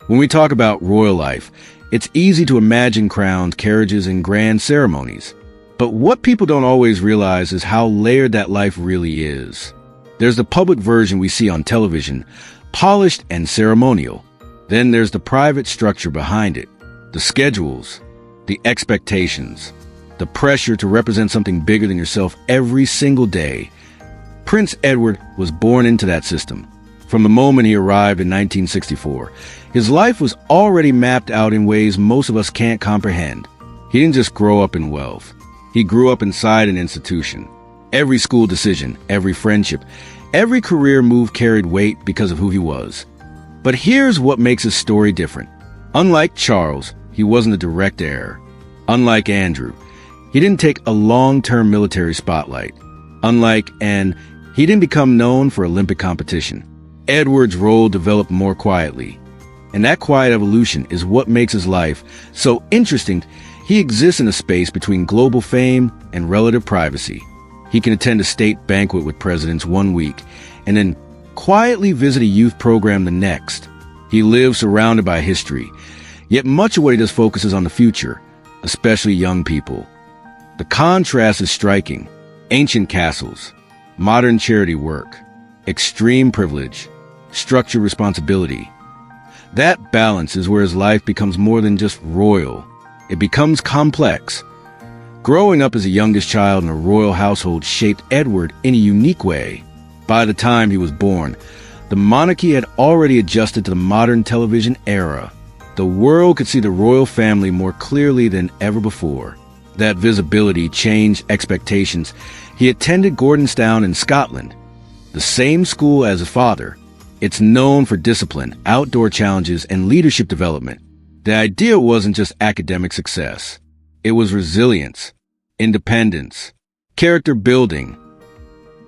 When we talk about royal life, it's easy to imagine crowns, carriages, and grand ceremonies. But what people don't always realize is how layered that life really is. There's the public version we see on television, polished and ceremonial. Then there's the private structure behind it, the schedules, the expectations, the pressure to represent something bigger than yourself every single day. Prince Edward was born into that system. From the moment he arrived in 1964, his life was already mapped out in ways most of us can't comprehend. He didn't just grow up in wealth. He grew up inside an institution. Every school decision, every friendship, every career move carried weight because of who he was. But here's what makes his story different. Unlike Charles, he wasn't a direct heir. Unlike Andrew, he didn't take a long-term military spotlight. He didn't become known for Olympic competition. Edward's role developed more quietly. And that quiet evolution is what makes his life so interesting. He exists in a space between global fame and relative privacy. He can attend a state banquet with presidents one week and then quietly visit a youth program the next. He lives surrounded by history, yet much of what he does focuses on the future, especially young people. The contrast is striking. Ancient castles, modern charity work, extreme privilege, structured responsibility. That balance is where his life becomes more than just royal. It becomes complex. Growing up as the youngest child in a royal household shaped Edward in a unique way. By the time he was born, the monarchy had already adjusted to the modern television era. The world could see the royal family more clearly than ever before. That visibility changed expectations. He attended Gordonstoun in Scotland, the same school as his father. It's known for discipline, outdoor challenges, and leadership development. The idea wasn't just academic success. It was resilience, independence, character building.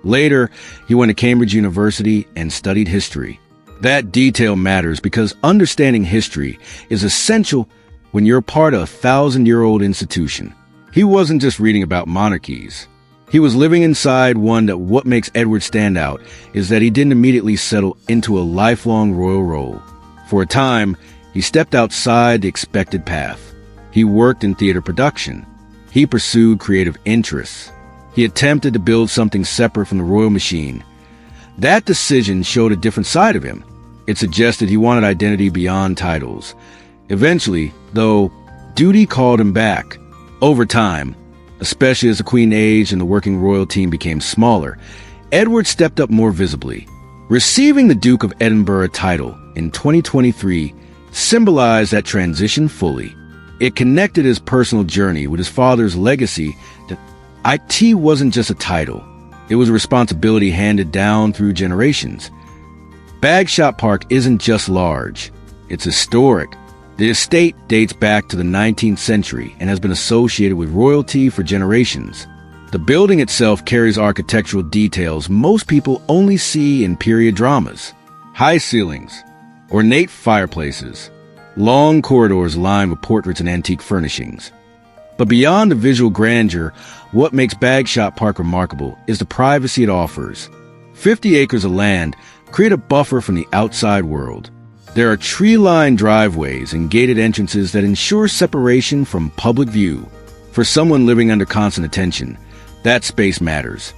Later, he went to Cambridge University and studied history. That detail matters because understanding history is essential when you're part of a 1,000-year-old institution. He wasn't just reading about monarchies. He was living inside one. That what makes Edward stand out is that he didn't immediately settle into a lifelong royal role. For a time, he stepped outside the expected path. He worked in theater production. He pursued creative interests. He attempted to build something separate from the royal machine. That decision showed a different side of him. It suggested he wanted identity beyond titles. Eventually, though, duty called him back. Over time, especially as the Queen aged and the working royal team became smaller, Edward stepped up more visibly. Receiving the Duke of Edinburgh title in 2023 symbolized that transition fully. It connected his personal journey with his father's legacy. That IT wasn't just a title. It was a responsibility handed down through generations. Bagshot Park isn't just large. It's historic. The estate dates back to the 19th century and has been associated with royalty for generations. The building itself carries architectural details most people only see in period dramas. High ceilings, ornate fireplaces, long corridors lined with portraits and antique furnishings. But beyond the visual grandeur, what makes Bagshot Park remarkable is the privacy it offers. 50 acres of land create a buffer from the outside world. There are tree-lined driveways and gated entrances that ensure separation from public view. For someone living under constant attention, that space matters.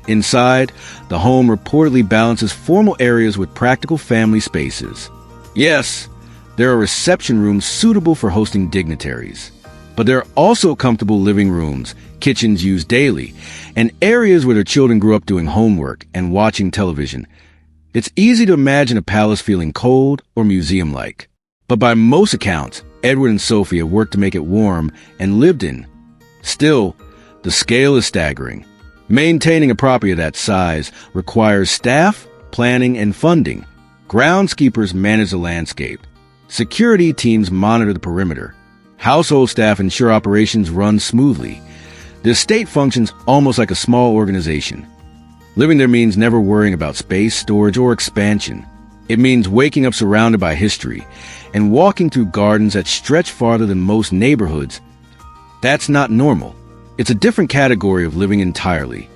Inside, the home reportedly balances formal areas with practical family spaces. Yes, there are reception rooms suitable for hosting dignitaries. But there are also comfortable living rooms, kitchens used daily, and areas where their children grew up doing homework and watching television. It's easy to imagine a palace feeling cold or museum-like. But by most accounts, Edward and Sophia worked to make it warm and lived in. Still, the scale is staggering. Maintaining a property of that size requires staff, planning, and funding. Groundskeepers manage the landscape. Security teams monitor the perimeter. Household staff ensure operations run smoothly. The estate functions almost like a small organization. Living there means never worrying about space, storage, or expansion. It means waking up surrounded by history and walking through gardens that stretch farther than most neighborhoods. That's not normal. It's a different category of living entirely.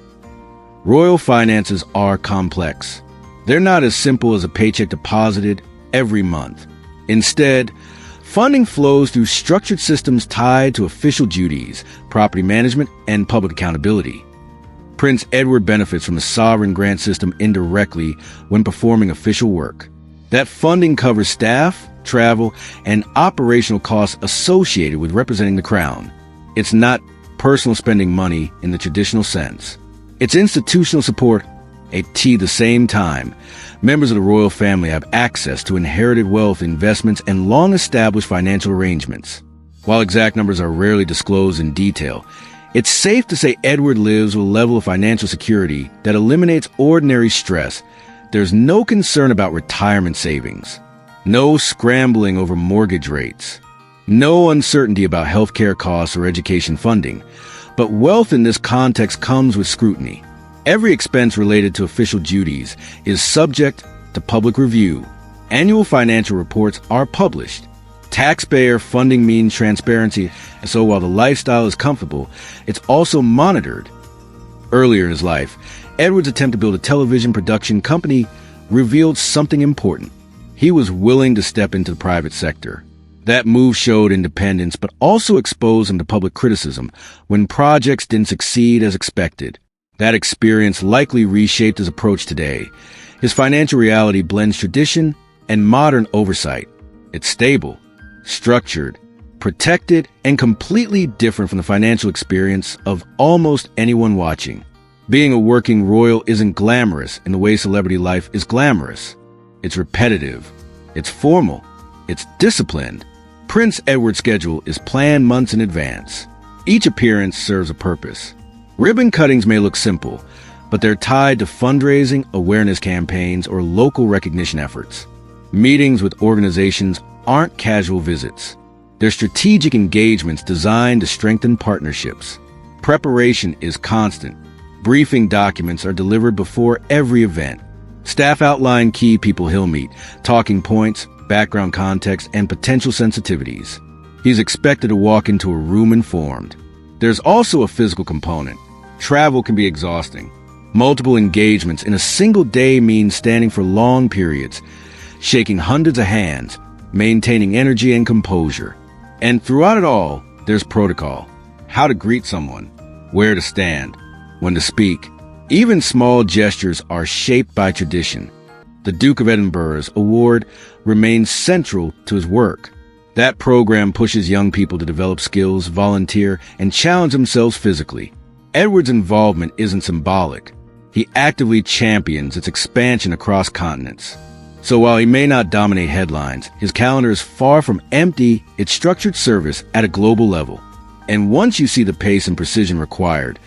Royal finances are complex. They're not as simple as a paycheck deposited every month. Instead, funding flows through structured systems tied to official duties, property management, and public accountability. Prince Edward benefits from the sovereign grant system indirectly when performing official work. That funding covers staff, travel, and operational costs associated with representing the crown. It's not personal spending money in the traditional sense. It's institutional support. At the same time, members of the royal family have access to inherited wealth, investments, and long-established financial arrangements. While exact numbers are rarely disclosed in detail, it's safe to say Edward lives with a level of financial security that eliminates ordinary stress. There's no concern about retirement savings, no scrambling over mortgage rates, no uncertainty about healthcare costs or education funding. But wealth in this context comes with scrutiny. Every expense related to official duties is subject to public review. Annual financial reports are published. Taxpayer funding means transparency, and so while the lifestyle is comfortable, it's also monitored. Earlier in his life, Edward's attempt to build a television production company revealed something important. He was willing to step into the private sector. That move showed independence, but also exposed him to public criticism when projects didn't succeed as expected. That experience likely reshaped his approach today. His financial reality blends tradition and modern oversight. It's stable, structured, protected, and completely different from the financial experience of almost anyone watching. Being a working royal isn't glamorous in the way celebrity life is glamorous. It's repetitive, it's formal, it's disciplined. Prince Edward's schedule is planned months in advance. Each appearance serves a purpose. Ribbon cuttings may look simple, but they're tied to fundraising, awareness campaigns, or local recognition efforts. Meetings with organizations aren't casual visits. They're strategic engagements designed to strengthen partnerships. Preparation is constant. Briefing documents are delivered before every event. Staff outline key people he'll meet, talking points, background context, and potential sensitivities. He's expected to walk into a room informed. There's also a physical component. Travel can be exhausting. Multiple engagements in a single day means standing for long periods, shaking hundreds of hands, maintaining energy and composure. And throughout it all, there's protocol. How to greet someone, where to stand, when to speak. Even small gestures are shaped by tradition. The Duke of Edinburgh Award remains central to his work. That program pushes young people to develop skills, volunteer, and challenge themselves physically. Edward's involvement isn't symbolic. He actively champions its expansion across continents. So while he may not dominate headlines, his calendar is far from empty. It's structured service at a global level. And once you see the pace and precision required,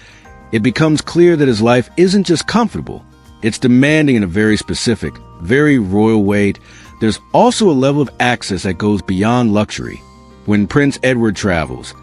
it becomes clear that his life isn't just comfortable. It's demanding in a very specific, very royal way. There's also a level of access that goes beyond luxury. When Prince Edward travels,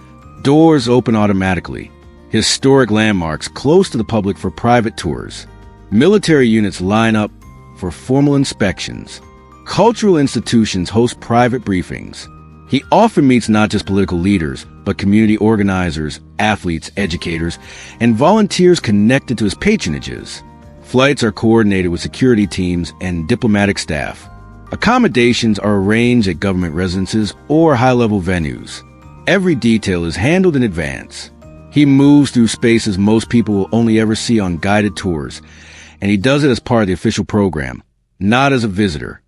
doors open automatically. Historic landmarks close to the public for private tours. Military units line up for formal inspections. Cultural institutions host private briefings. He often meets not just political leaders, but community organizers, athletes, educators, and volunteers connected to his patronages. Flights are coordinated with security teams and diplomatic staff. Accommodations are arranged at government residences or high-level venues. Every detail is handled in advance. He moves through spaces most people will only ever see on guided tours, and he does it as part of the official program, not as a visitor.